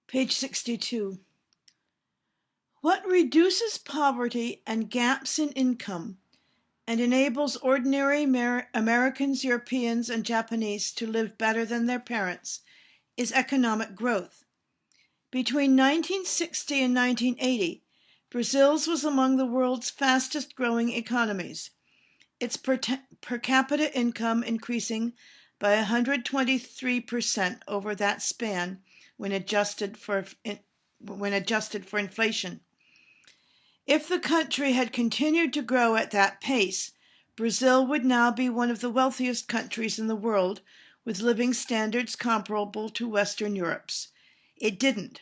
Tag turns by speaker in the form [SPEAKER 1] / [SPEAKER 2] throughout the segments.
[SPEAKER 1] Page 62. What reduces poverty and gaps in income and enables ordinary Americans, Europeans, and Japanese to live better than their parents is economic growth. Between 1960 and 1980, Brazil's was among the world's fastest growing economies, its per capita income increasing by 123% over that span when adjusted for inflation. If the country had continued to grow at that pace, Brazil would now be one of the wealthiest countries in the world, with living standards comparable to Western Europe's. It didn't.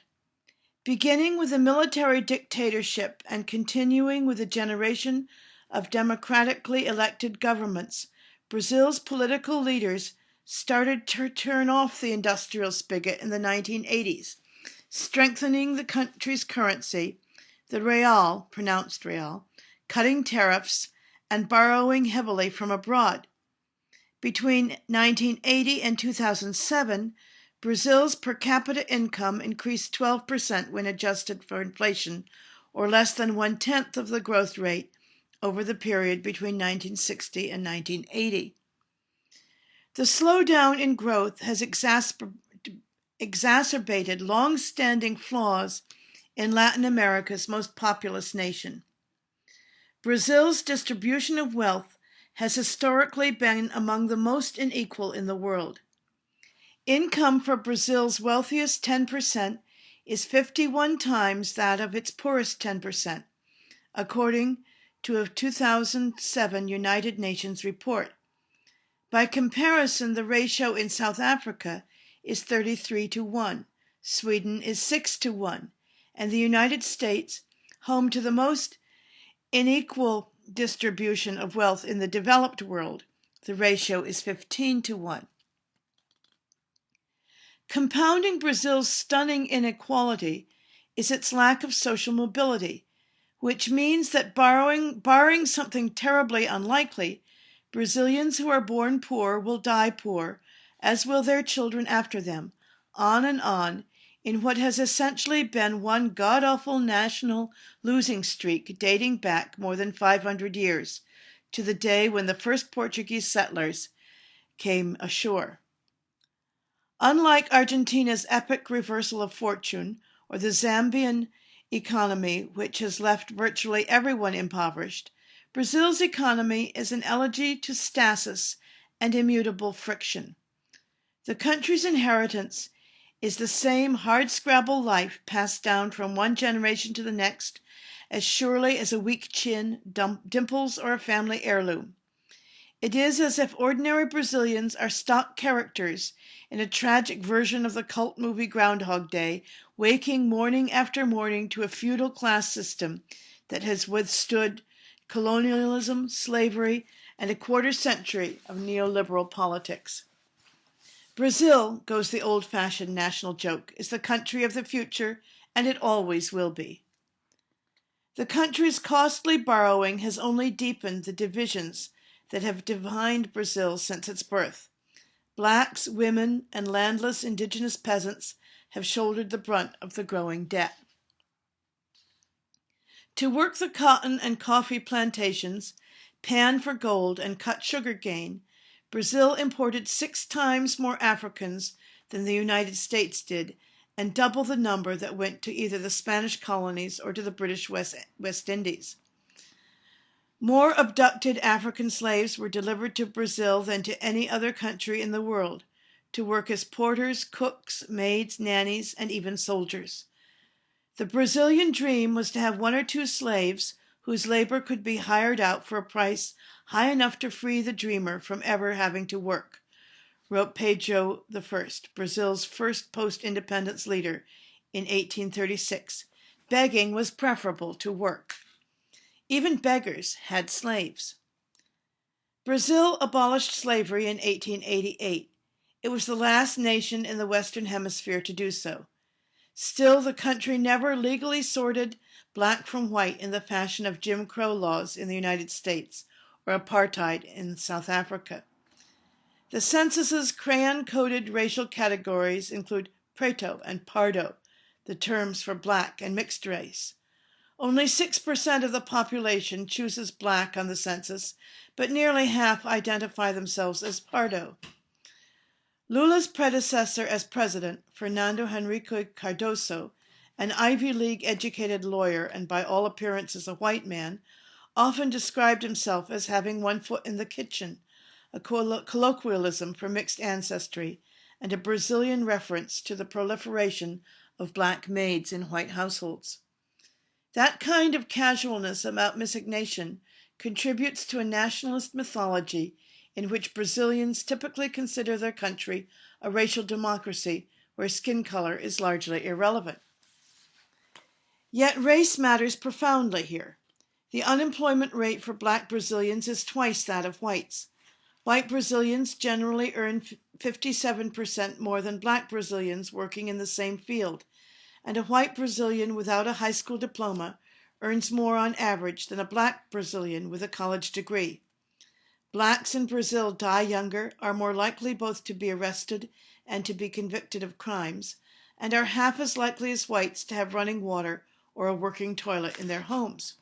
[SPEAKER 1] Beginning with a military dictatorship and continuing with a generation of democratically elected governments, Brazil's political leaders started to turn off the industrial spigot in the 1980s, strengthening the country's currency, the real, pronounced real, cutting tariffs, and borrowing heavily from abroad. Between 1980 and 2007, Brazil's per capita income increased 12% when adjusted for inflation, or less than 1/10 of the growth rate over the period between 1960 and 1980. The slowdown in growth has exacerbated long-standing flaws in Latin America's most populous nation. Brazil's distribution of wealth has historically been among the most unequal in the world. Income for Brazil's wealthiest 10% is 51 times that of its poorest 10%, according to a 2007 United Nations report. By comparison, the ratio in South Africa is 33-1, Sweden is 6-1, and the United States, home to the most unequal distribution of wealth in the developed world, the ratio is 15-1. Compounding Brazil's stunning inequality is its lack of social mobility, which means that barring something terribly unlikely, Brazilians who are born poor will die poor, as will their children after them, on and on, in what has essentially been one god-awful national losing streak dating back more than 500 years, to the day when the first Portuguese settlers came ashore. Unlike Argentina's epic reversal of fortune, or the Zambian economy, which has left virtually everyone impoverished, Brazil's economy is an elegy to stasis and immutable friction. The country's inheritance is the same hardscrabble life passed down from one generation to the next as surely as a weak chin, dimples, or a family heirloom. It is as if ordinary Brazilians are stock characters in a tragic version of the cult movie Groundhog Day, waking morning after morning to a feudal class system that has withstood colonialism, slavery, and a quarter century of neoliberal politics. Brazil, goes the old-fashioned national joke, is the country of the future, and it always will be. The country's costly borrowing has only deepened the divisions that have defined Brazil since its birth. Blacks, women, and landless indigenous peasants have shouldered the brunt of the growing debt. To work the cotton and coffee plantations, pan for gold, and cut sugar cane, Brazil imported 6 times more Africans than the United States did, and double the number that went to either the Spanish colonies or to the British West Indies. More abducted African slaves were delivered to Brazil than to any other country in the world, to work as porters, cooks, maids, nannies, and even soldiers. The Brazilian dream was to have 1 or 2 slaves whose labor could be hired out for a price high enough to free the dreamer from ever having to work, wrote Pedro I, Brazil's first post-independence leader, in 1836. Begging was preferable to work. Even beggars had slaves. Brazil abolished slavery in 1888. It was the last nation in the Western Hemisphere to do so. Still, the country never legally sorted black from white in the fashion of Jim Crow laws in the United States or apartheid in South Africa. The census's crayon-coded racial categories include preto and pardo, the terms for black and mixed race. Only 6% of the population chooses black on the census, but nearly half identify themselves as Pardo. Lula's predecessor as president, Fernando Henrique Cardoso, an Ivy League educated lawyer and by all appearances a white man, often described himself as having one foot in the kitchen, a colloquialism for mixed ancestry, and a Brazilian reference to the proliferation of black maids in white households. That kind of casualness about miscegnation contributes to a nationalist mythology in which Brazilians typically consider their country a racial democracy where skin color is largely irrelevant. Yet race matters profoundly here. The unemployment rate for black Brazilians is twice that of whites. White Brazilians generally earn 57% more than black Brazilians working in the same field, and a white Brazilian without a high school diploma earns more on average than a black Brazilian with a college degree. Blacks in Brazil die younger, are more likely both to be arrested and to be convicted of crimes, and are half as likely as whites to have running water or a working toilet in their homes.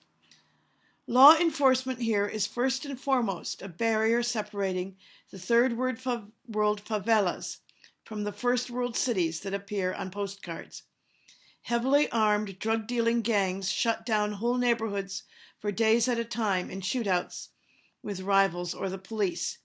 [SPEAKER 1] Law enforcement here is first and foremost a barrier separating the third world favelas from the first world cities that appear on postcards. Heavily armed, drug-dealing gangs shut down whole neighborhoods for days at a time in shootouts with rivals or the police.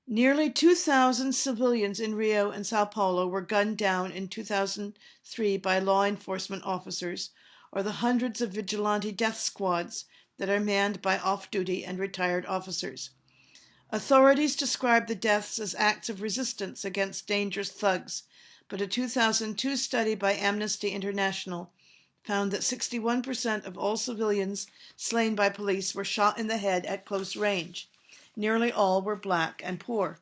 [SPEAKER 1] Nearly 2,000 civilians in Rio and Sao Paulo were gunned down in 2003 by law enforcement officers, or the hundreds of vigilante death squads that are manned by off-duty and retired officers. Authorities describe the deaths as acts of resistance against dangerous thugs, but a 2002 study by Amnesty International found that 61% of all civilians slain by police were shot in the head at close range. Nearly all were black and poor.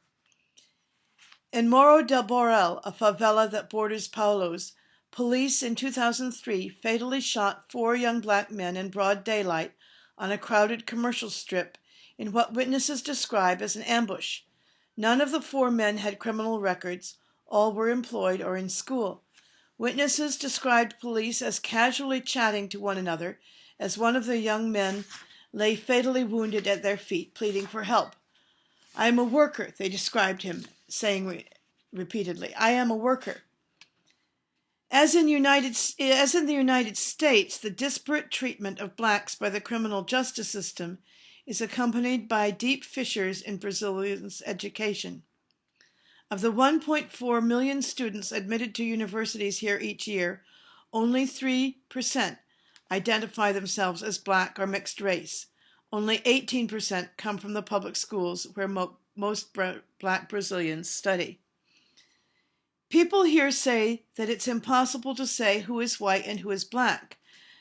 [SPEAKER 1] In Morro del Borel, a favela that borders Paulos, police in 2003 fatally shot 4 young black men in broad daylight on a crowded commercial strip in what witnesses describe as an ambush. None of the 4 men had criminal records. All were employed or in school. Witnesses described police as casually chatting to one another as one of the young men lay fatally wounded at their feet, pleading for help. "I am a worker," they described him, saying repeatedly, "I am a worker." As in the United States, the disparate treatment of blacks by the criminal justice system is accompanied by deep fissures in Brazilians' education. Of the 1.4 million students admitted to universities here each year, only 3% identify themselves as black or mixed race. Only 18% come from the public schools where most black Brazilians study. "People here say that it's impossible to say who is white and who is black,"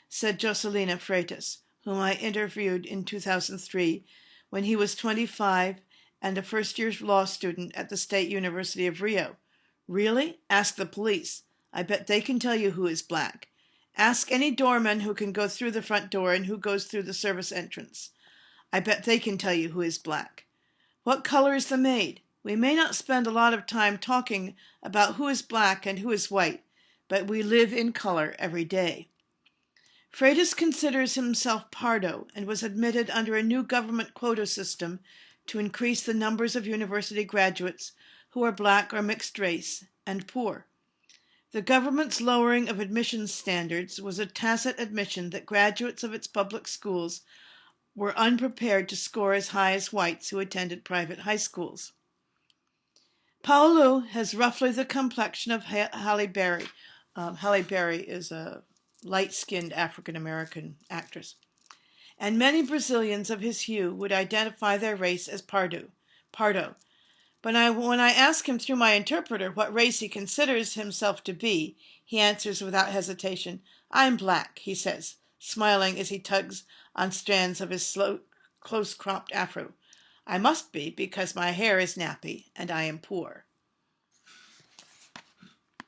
[SPEAKER 1] said Jocelina Freitas, whom I interviewed in 2003 when he was 25 and a first-year law student at the State University of Rio. "Really? Ask the police. I bet they can tell you who is black. Ask any doorman who can go through the front door and who goes through the service entrance. I bet they can tell you who is black. What color is the maid? We may not spend a lot of time talking about who is black and who is white, but we live in color every day." Freitas considers himself Pardo and was admitted under a new government quota system to increase the numbers of university graduates who are black or mixed race and poor. The government's lowering of admissions standards was a tacit admission that graduates of its public schools were unprepared to score as high as whites who attended private high schools. Paulo has roughly the complexion of Halle Berry. Halle Berry is a light-skinned African-American actress. And many Brazilians of his hue would identify their race as Pardo. But when I ask him through my interpreter what race he considers himself to be, he answers without hesitation, "I'm black," he says, smiling as he tugs on strands of his close-cropped afro. "I must be because my hair is nappy and I am poor."